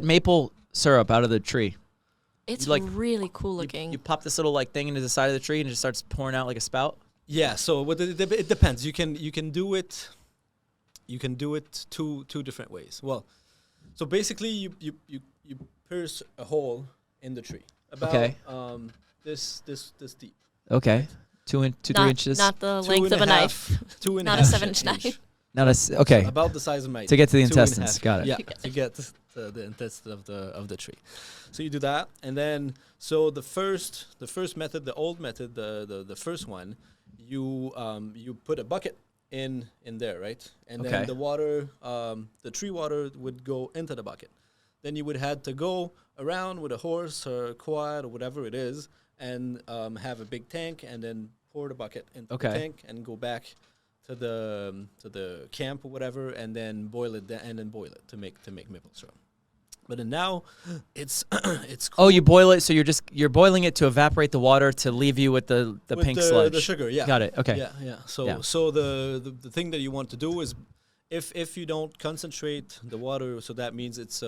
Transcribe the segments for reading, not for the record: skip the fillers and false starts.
get maple syrup out of the tree? It's like- really cool looking. You pop this little like thing into the side of the tree and it just starts pouring out like a spout. Yeah. So it depends. You can do it. You can do it two different ways. Well, so basically you pierce a hole in the tree about this deep. Okay. 2 to 3 inches. Not the length of a knife. 2.5 Not a 7-inch knife. Not okay. So about the size of my To get to the 2.5. intestines. Got it. Yeah, to get to the intestines of the tree. So you do that, and then so the first method, the old method, the first one, you put a bucket in there, right? And then the water, the tree water would go into the bucket. Then you would have to go around with a horse or a quad or whatever it is, and have a big tank, and then pour the bucket into the tank, and go back to the camp or whatever, and then boil it to make maple syrup. But then now, it's cool. Oh, you boil it, so you're boiling it to evaporate the water to leave you with the pink sludge. The sugar, yeah. Got it. Okay. Yeah. So the thing that you want to do is, if you don't concentrate the water, so that means it's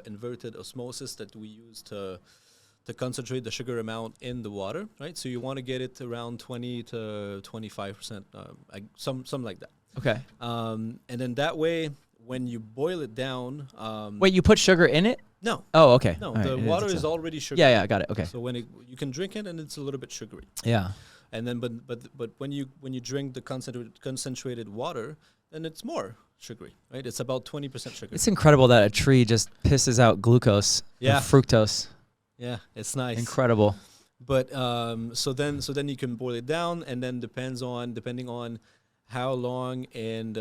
inverted osmosis that we use to concentrate the sugar amount in the water, right? So you want to get it around 20 to 25%, something like that. Okay. And then that way, when you boil it down, Wait, you put sugar in it? no, Oh, okay. no, All right. the I didn't water think is so. already sugary. Yeah, got it. Okay. So when you can drink it, and it's a little bit sugary. Yeah. And then, but when you drink the concentrated water, then it's more sugary, right? It's about 20% sugar. It's incredible that a tree just pisses out glucose. Yeah. Or fructose. Yeah, it's nice. Incredible. But so then you can boil it down, and then depending on how long and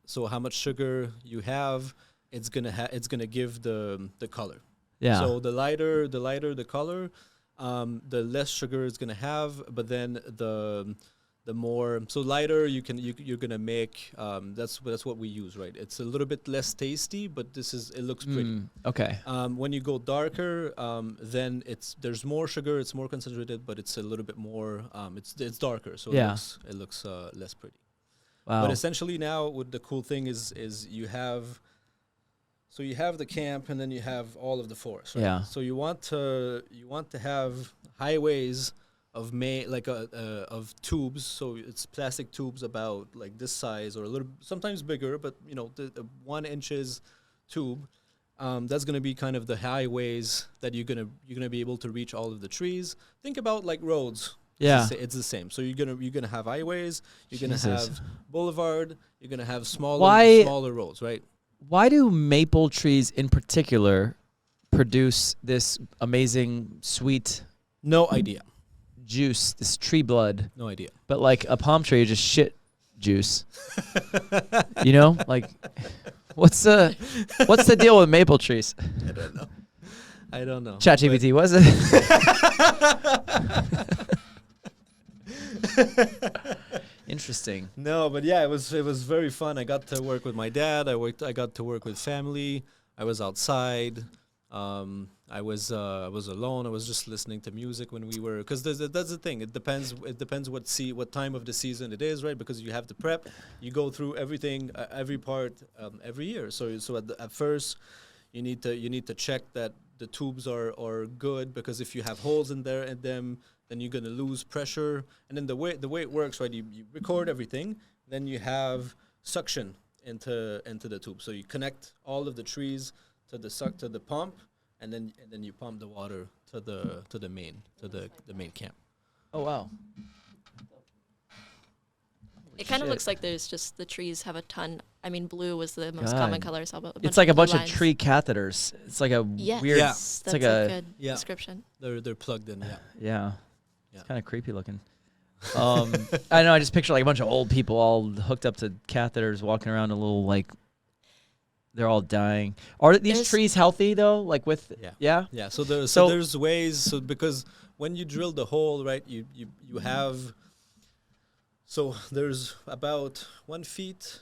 so how much sugar you have, it's gonna give the color. Yeah. So the lighter the color, the less sugar it's gonna have. But then the more lighter you're gonna make. That's what we use, right? It's a little bit less tasty, but it looks pretty. Okay. When you go darker, then there's more sugar, it's more concentrated, but it's a little bit more. It's darker, so it looks less pretty. Wow. But essentially now, what the cool thing is you have. So you have the camp, and then you have all of the forest. Right? Yeah. So you want to have highways of of tubes. So it's plastic tubes about like this size or a little, sometimes bigger, but the 1 inches tube. That's gonna be kind of the highways that you're gonna be able to reach all of the trees. Think about like roads. Yeah. It's the same. So you're gonna have highways. You're gonna have boulevard. You're gonna have smaller roads, right? Why do maple trees in particular produce this amazing sweet No idea. juice, this tree blood? No idea. But like a palm tree, just shit juice. Like what's the deal with maple trees? I don't know. ChatGPT, was it? Interesting. No, but yeah, it was very fun. I got to work with my dad. I got to work with family. I was outside. I was alone. I was just listening to music when we were, because that's the thing. It depends what time of the season it is, right? Because you have to prep. You go through everything, every part, every year. So at first, you need to check that the tubes are good, because if you have holes in there and them, then you're gonna lose pressure. And then the way it works, right? You record everything, then you have suction into the tube. So you connect all of the trees to the pump, and then you pump the water to the main camp. Oh wow. It kind of looks like there's just the trees have a ton. I mean, blue was the most common color. So It's like a bunch lines. of tree catheters. It's like a weird. Yeah. That's like a a good description. They're plugged in. Yeah. Yeah. Yeah. It's kind of creepy looking. I know. I just picture like a bunch of old people all hooked up to catheters, walking around a little like. They're all dying. Are these trees healthy though? Like with yeah. So there's ways. So because when you drill the hole, right, you have. So there's about 1 feet.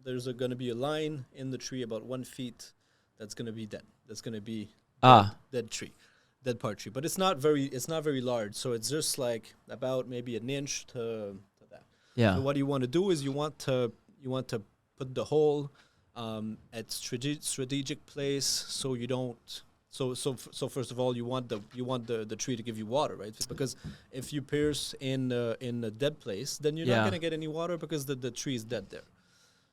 There's going to be a line in the tree about 1 feet. That's going to be dead. That's going to be dead tree, dead part tree. But it's not very large. So it's just like about maybe an inch to that. Yeah. So what you want to do is you want to put the hole at strategic place, so you don't. So first of all, you want the tree to give you water, right? Because if you pierce in a dead place, then you're not gonna get any water because the tree is dead there.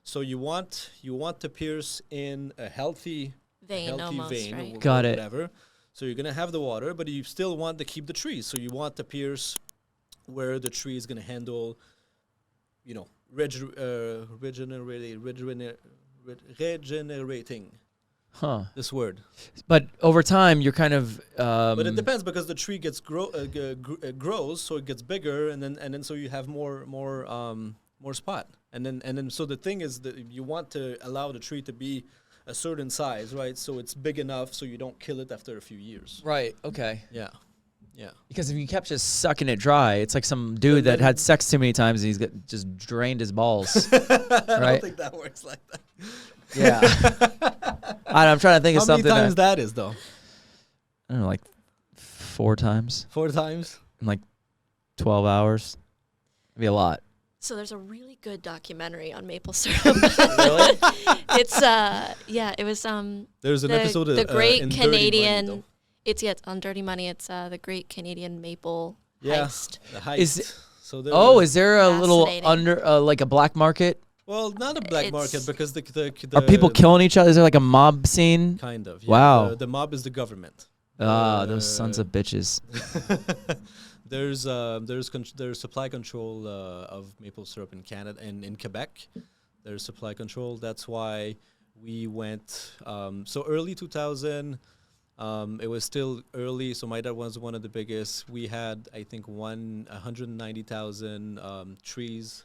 So you want to pierce in a healthy vein, right? or Got it. whatever. So you're gonna have the water, but you still want to keep the tree. So you want to pierce where the tree is gonna handle, regenerating. Huh. This word. But over time, you're kind of. But it depends because the tree gets grows, so it gets bigger, and then so you have more spot, and then so the thing is that you want to allow the tree to be a certain size, right? So it's big enough so you don't kill it after a few years. Right. Okay. Yeah. Because if you kept just sucking it dry, it's like some dude that had sex too many times and he's just drained his balls. I right? don't think that works like that. Yeah. I'm trying to think of something. How many times that is though? I don't know, like 4 times. 4 times? In like 12 hours. It'd be a lot. So there's a really good documentary on maple syrup. Really? It's it was There's an episode the of Great in Canadian. Dirty Money, it's on Dirty Money. It's the Great Canadian Maple Yeah. Heist. the heist. Is there a little Fascinating. like a black market? Well, not a black market because the Are people killing each other? Is there like a mob scene? kind of. Yeah. Wow. The mob is the government. Those sons of bitches. There's supply control of maple syrup in Canada and in Quebec. There's supply control. That's why we went so early 2000. It was still early, so my dad was one of the biggest. We had, I think, 190,000 trees,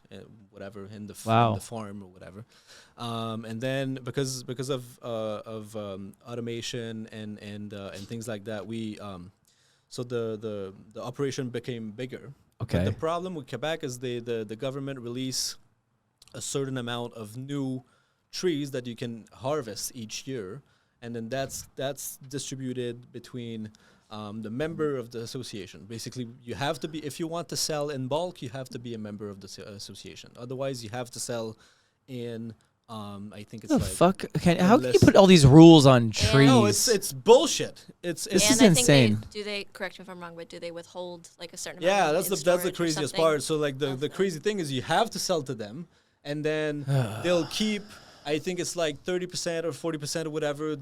whatever, in the farm or whatever. And then because of automation and things like that, we so the operation became bigger. Okay. But the problem with Quebec is the government release a certain amount of new trees that you can harvest each year. And then that's distributed between the member of the association. Basically, you have to be, if you want to sell in bulk, you have to be a member of the association. Otherwise, you have to sell in, I think it's What the fuck? How can you less- put all these rules on trees? No, it's bullshit. This This And is I insane. think do they, correct me if I'm wrong, but do they withhold like a certain Yeah, amount? that's the craziest part. So like the crazy thing is you have to sell to them, and then they'll keep. I think it's like 30% or 40% or whatever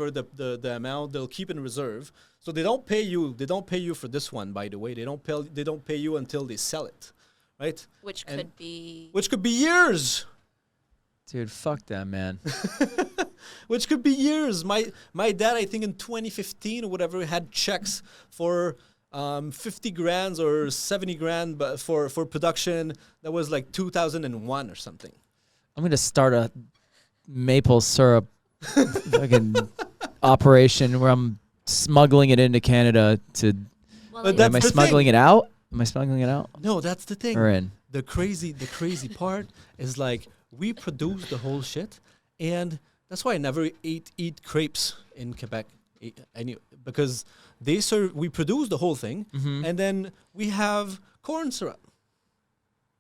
the amount they'll keep in reserve. So they don't pay you. They don't pay you for this one, by the way. They don't pay you until they sell it, right? Which could be years. Dude, fuck that, man. Which could be years. My dad, I think in 2015 or whatever, had checks for 50 grand or 70 grand, but for production that was like 2001 or something. I'm going to start a maple syrup fucking operation where I'm smuggling it into Canada to. well, But yeah. Am I the smuggling thing. it out? Am I smuggling it out? No, that's the thing. Or in? The crazy part is like we produce the whole shit, and that's why I never eat crepes in Quebec, because we produce the whole thing, and then we have corn syrup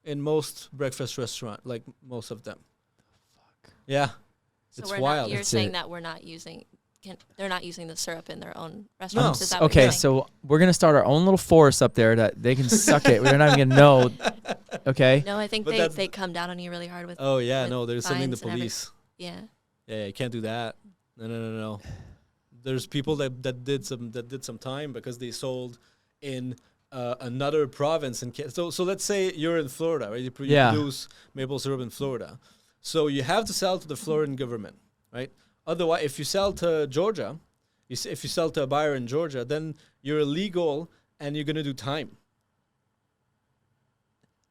in most breakfast restaurant, like most of them. Fuck. Yeah, So it's we're wild. Not, you're That's saying it. that we're not using. They're not using the syrup in their own restaurants. No. Is that what Okay, you're saying? so we're gonna start our own little forest up there that they can suck it. We're not even gonna know. Okay. No, I think But they come down on you really hard with. Oh yeah, with no, there's sending the fines and everything. police. Yeah. Yeah, you can't do that. No. There's people that did some time because they sold in another province in so let's say you're in Florida, right? You produce maple syrup in Florida, so you have to sell to the Floridan government, right? Otherwise, if you sell to Georgia, if you sell to a buyer in Georgia, then you're illegal and you're gonna do time.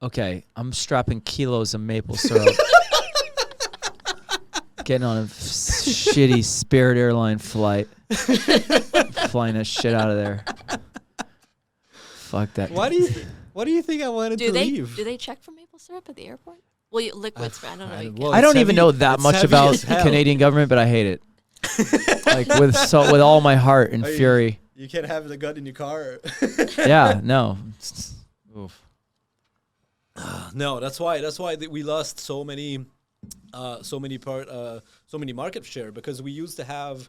Okay, I'm strapping kilos of maple syrup. Getting on a shitty Spirit airline flight. Flying that shit out of there. Fuck that. Why do you think I wanted to leave? Do they check for maple syrup at the airport? Well, liquids. I don't know. You well, can- I don't It's even heavy- know that it's much heavy about as the hell. Canadian government, but I hate it. Like with all my heart and Are you- fury. You can't have the gun in your car. Yeah, no. Oof. No, that's why we lost so many so many market share, because we used to have,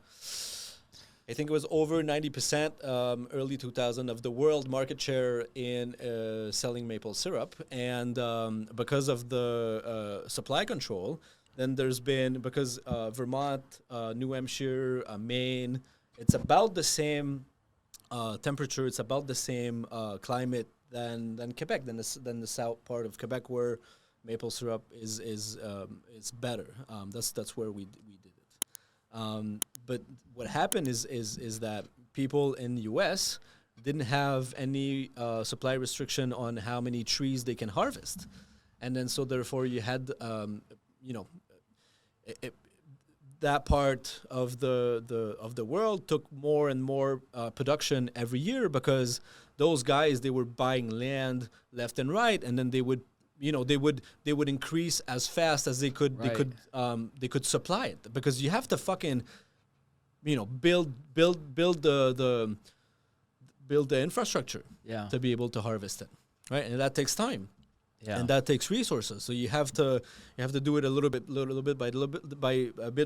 I think it was over 90% early 2000 of the world market share in selling maple syrup. And because of the supply control, then there's been, because Vermont, New Hampshire, Maine, it's about the same temperature, it's about the same climate than Quebec, than the south part of Quebec, where maple syrup is better. That's where we did it. But what happened is that people in the U.S. didn't have any supply restriction on how many trees they can harvest, and then so therefore you had that part of the world took more and more production every year, because those guys, they were buying land left and right, and then they would increase as fast as they could. Right. They could supply it, because you have to fucking build the infrastructure to be able to harvest it, right? And that takes time. Yeah. And that takes resources. So you have to do it a little bit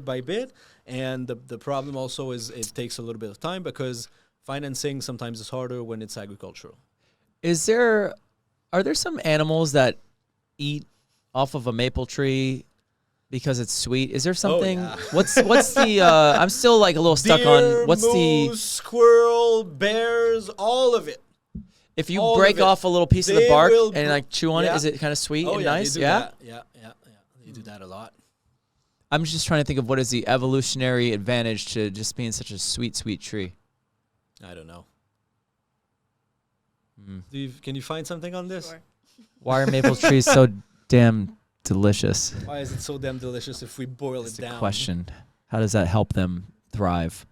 by bit. And the problem also is it takes a little bit of time, because financing sometimes is harder when it's agricultural. Are there some animals that eat off of a maple tree because it's sweet? Is there something? Oh, yeah. What's the? I'm still like a little stuck on what's moose, squirrel, bears, all of it. If you break off a little piece of the bark and like chew on it, is it kind of sweet and nice? Yeah. They do that a lot. I'm just trying to think of what is the evolutionary advantage to just being such a sweet tree. I don't know. Can you find something on this? Sure. Why are maple trees so damn delicious? Why is it so damn delicious if we boil it down? That's the question. How does that help them thrive?